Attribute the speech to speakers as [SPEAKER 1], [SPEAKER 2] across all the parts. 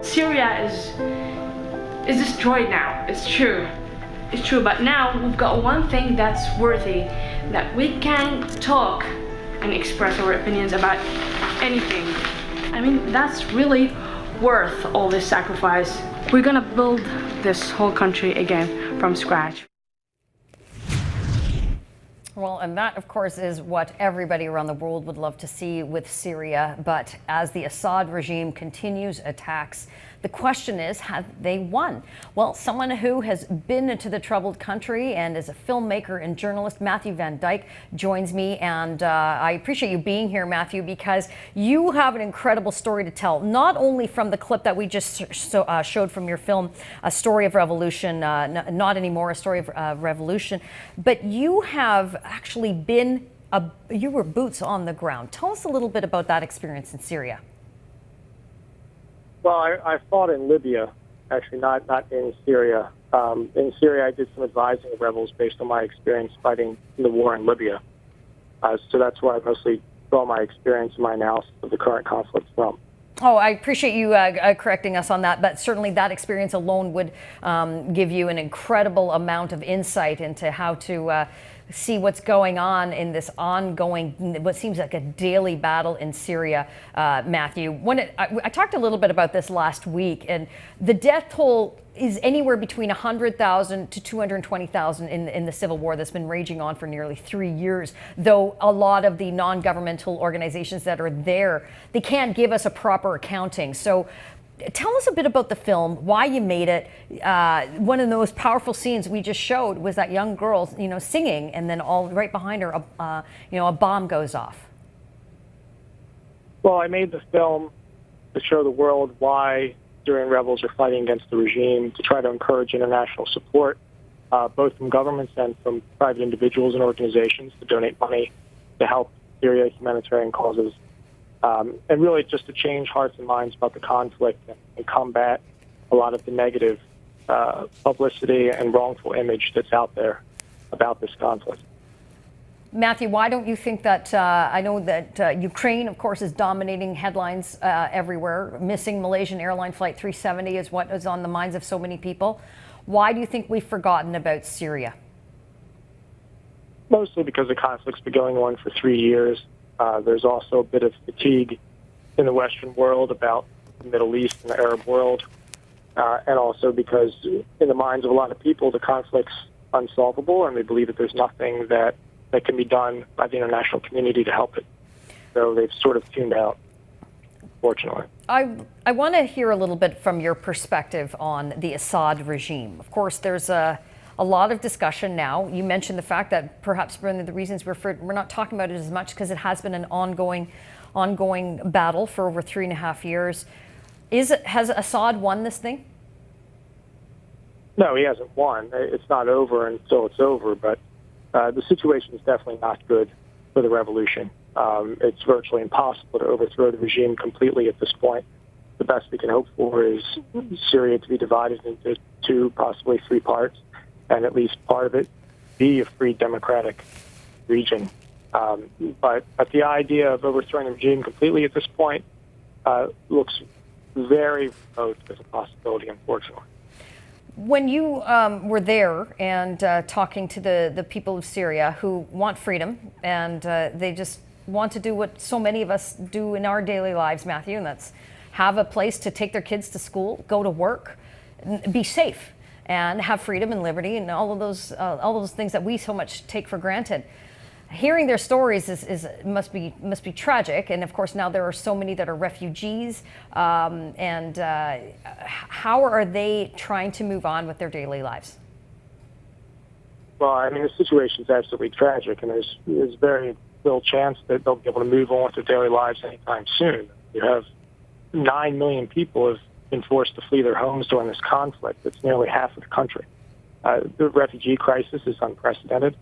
[SPEAKER 1] Syria is destroyed now. It's true. It's true, but now we've got one thing that's worthy, that we can talk and express our opinions about anything. I mean, that's really worth all this sacrifice. We're gonna build this whole country again from scratch.
[SPEAKER 2] Well, and that, of course, is what everybody around the world would love to see with Syria. But as the Assad regime continues attacks, the question is, have they won? Well, someone who has been to the troubled country and is a filmmaker and journalist, Matthew Van Dyke, joins me. And I appreciate you being here, Matthew, because you have an incredible story to tell, not only from the clip that we just showed from your film, A Story of Revolution, Not Anymore, A Story of Revolution, but you have actually been, you were boots on the ground. Tell us a little bit about that experience in Syria.
[SPEAKER 3] Well, I fought in Libya, actually, not in Syria. In Syria, I did some advising of rebels based on my experience fighting in the war in Libya. So that's where I mostly draw my experience and my analysis of the current conflict from.
[SPEAKER 2] Oh, I appreciate you correcting us on that, but certainly that experience alone would give you an incredible amount of insight into how to see what's going on in this ongoing, what seems like a daily battle in Syria, Matthew. I talked a little bit about this last week, and the death toll is anywhere between 100,000 to 220,000 in the civil war that's been raging on for nearly 3 years, though a lot of the non-governmental organizations that are there, they can't give us a proper accounting. So tell us a bit about the film, why you made it. One of the most powerful scenes we just showed was that young girl, singing, and then all right behind her, a bomb goes off.
[SPEAKER 3] Well, I made the film to show the world why Syrian rebels are fighting against the regime, to try to encourage international support, both from governments and from private individuals and organizations to donate money to help Syria humanitarian causes. And really just to change hearts and minds about the conflict and combat a lot of the negative publicity and wrongful image that's out there about this conflict.
[SPEAKER 2] Matthew, why don't you think that, I know that Ukraine, of course, is dominating headlines everywhere. Missing Malaysian airline flight 370 is what is on the minds of so many people. Why do you think we've forgotten about Syria?
[SPEAKER 3] Mostly because the conflict's been going on for 3 years. There's also a bit of fatigue in the Western world about the Middle East and the Arab world. And also because in the minds of a lot of people, the conflict's unsolvable, and they believe that there's nothing that can be done by the international community to help it. So they've sort of tuned out, fortunately.
[SPEAKER 2] I want to hear a little bit from your perspective on the Assad regime. Of course, there's a lot of discussion now. You mentioned the fact that perhaps one of the reasons we're not talking about it as much because it has been an ongoing battle for over 3.5 years. Has Assad won this thing?
[SPEAKER 3] No, he hasn't won. It's not over until it's over, but the situation is definitely not good for the revolution. It's virtually impossible to overthrow the regime completely at this point. The best we can hope for is Syria to be divided into 2, possibly 3 parts, and at least part of it be a free democratic region. But the idea of overthrowing the regime completely at this point looks very remote as a possibility, unfortunately.
[SPEAKER 2] When you were there and talking to the people of Syria who want freedom, and they just want to do what so many of us do in our daily lives, Matthew, and that's have a place to take their kids to school, go to work, be safe, and have freedom and liberty and all of those things that we so much take for granted. Hearing their stories must be tragic, and of course now there are so many that are refugees. And how are they trying to move on with their daily lives?
[SPEAKER 3] Well, I mean, the situation is absolutely tragic, and there's very little chance that they'll be able to move on with their daily lives anytime soon. You have 9 million people have been forced to flee their homes during this conflict. It's nearly half of the country. The refugee crisis is unprecedented.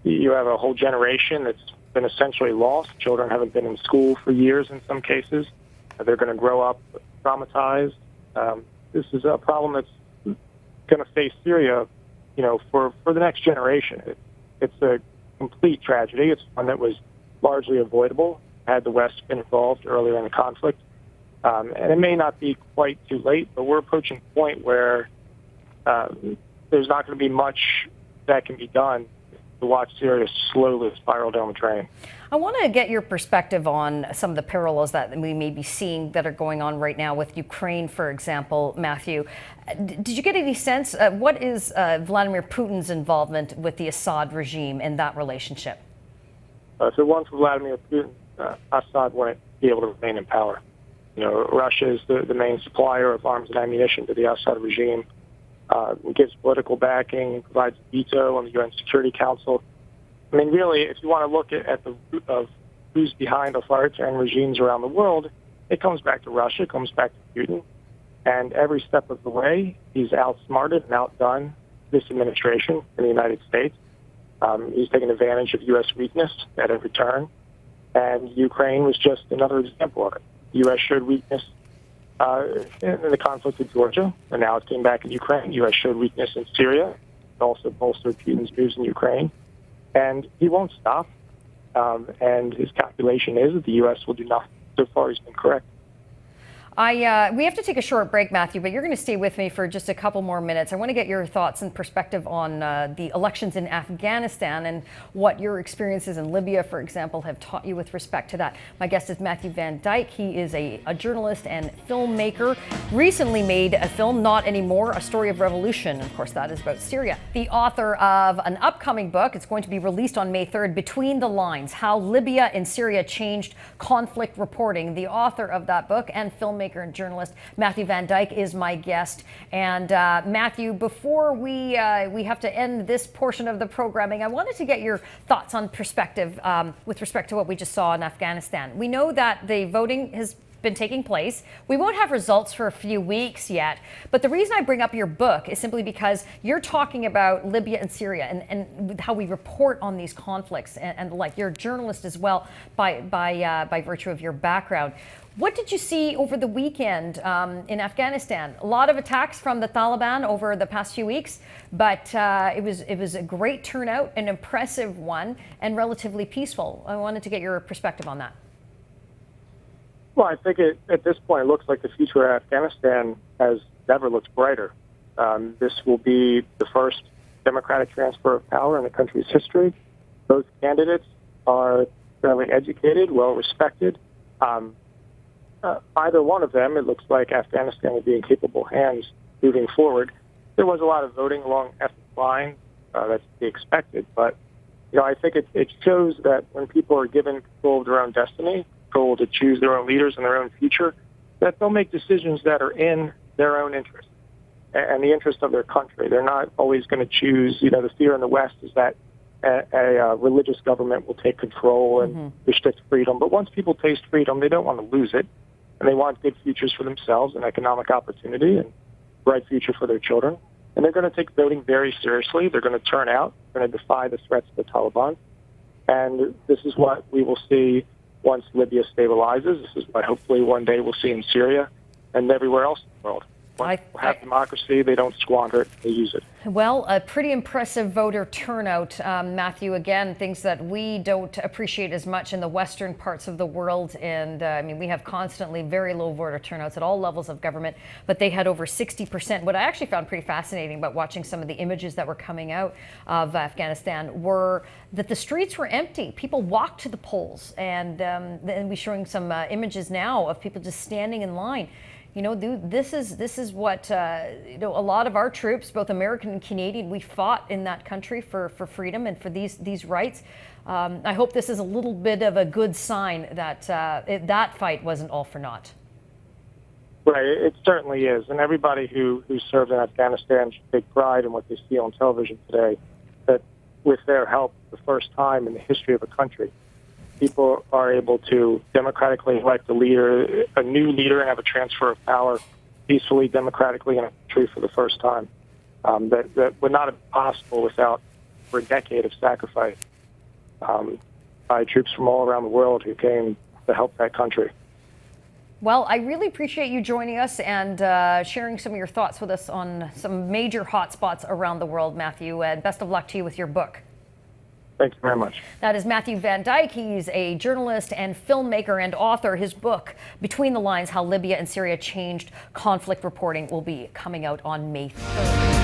[SPEAKER 3] You have a whole generation that's been essentially lost. Children haven't been in school for years in some cases. They're going to grow up traumatized. This is a problem that's going to face Syria, for the next generation. It's a complete tragedy. It's one that was largely avoidable had the West been involved earlier in the conflict. And it may not be quite too late, but we're approaching a point where there's not going to be much that can be done to watch Syria slowly spiral down the drain.
[SPEAKER 2] I want to get your perspective on some of the parallels that we may be seeing that are going on right now with Ukraine, for example, Matthew. Did you get any sense, what is Vladimir Putin's involvement with the Assad regime in that relationship?
[SPEAKER 3] So one for Vladimir Putin, Assad wouldn't be able to remain in power. You know, Russia is the main supplier of arms and ammunition to the Assad regime, gives political backing, provides a veto on the UN Security Council. I mean, really, if you want to look at the root of who's behind authoritarian regimes around the world, it comes back to Russia, it comes back to Putin. And every step of the way, he's outsmarted and outdone this administration in the United States. He's taken advantage of U.S. weakness at every turn. And Ukraine was just another example of it. The U.S. showed weakness in the conflict with Georgia, and now it came back in Ukraine. The U.S. showed weakness in Syria, and also bolstered Putin's moves in Ukraine. And he won't stop. And his calculation is that the U.S. will do nothing. So far, he's been correct.
[SPEAKER 2] We have to take a short break, Matthew, but you're going to stay with me for just a couple more minutes. I want to get your thoughts and perspective on the elections in Afghanistan and what your experiences in Libya, for example, have taught you with respect to that. My guest is Matthew Van Dyke. He is a journalist and filmmaker. Recently made a film, Not Anymore, A Story of Revolution. Of course, that is about Syria. The author of an upcoming book. It's going to be released on May 3rd, Between the Lines, How Libya and Syria Changed Conflict Reporting. The author of that book and filmmaker and journalist Matthew Van Dyke is my guest. And Matthew, before we have to end this portion of the programming, I wanted to get your thoughts on perspective with respect to what we just saw in Afghanistan. We know that the voting has been taking place. We won't have results for a few weeks yet, but the reason I bring up your book is simply because you're talking about Libya and Syria and how we report on these conflicts and like you're a journalist as well by virtue of your background. What did you see over the weekend in Afghanistan? A lot of attacks from the Taliban over the past few weeks, but it was a great turnout, an impressive one, and relatively peaceful. I wanted to get your perspective on that.
[SPEAKER 3] Well, I think at this point, it looks like the future of Afghanistan has never looked brighter. This will be the first democratic transfer of power in the country's history. Both candidates are fairly educated, well respected. Either one of them, it looks like Afghanistan will be in capable hands moving forward. There was a lot of voting along ethnic lines. That's to be expected. But, you know, I think it shows that when people are given control of their own destiny, control to choose their own leaders and their own future, that they'll make decisions that are in their own interest and the interest of their country. They're not always going to choose, you know, the fear in the West is that a religious government will take control and restrict freedom. But once people taste freedom, they don't want to lose it. And they want good futures for themselves and economic opportunity and bright future for their children. And they're going to take voting very seriously. They're going to turn out. They're going to defy the threats of the Taliban. And this is what we will see once Libya stabilizes. This is what hopefully one day we'll see in Syria and everywhere else in the world. When people have democracy, they don't squander it, they use it.
[SPEAKER 2] Well, a pretty impressive voter turnout, Matthew. Again, things that we don't appreciate as much in the western parts of the world. And I mean, we have constantly very low voter turnouts at all levels of government, but they had over 60%. What I actually found pretty fascinating about watching some of the images that were coming out of Afghanistan were that the streets were empty. People walked to the polls, and we're showing some images now of people just standing in line. You know, this is what you know, a lot of our troops, both American and Canadian, we fought in that country for freedom and for these rights. I hope this is a little bit of a good sign that that fight wasn't all for naught.
[SPEAKER 3] Right, it certainly is. And everybody who served in Afghanistan should take pride in what they see on television today, that with their help, the first time in the history of a country, people are able to democratically elect a leader, a new leader, and have a transfer of power peacefully, democratically in a country for the first time. That would not have been possible without for a decade of sacrifice by troops from all around the world who came to help that country.
[SPEAKER 2] Well, I really appreciate you joining us and sharing some of your thoughts with us on some major hotspots around the world, Matthew. And best of luck to you with your book.
[SPEAKER 3] Thank you very much.
[SPEAKER 2] That is Matthew Van Dyke. He's a journalist and filmmaker and author. His book, Between the Lines, How Libya and Syria Changed Conflict Reporting, will be coming out on May 3rd.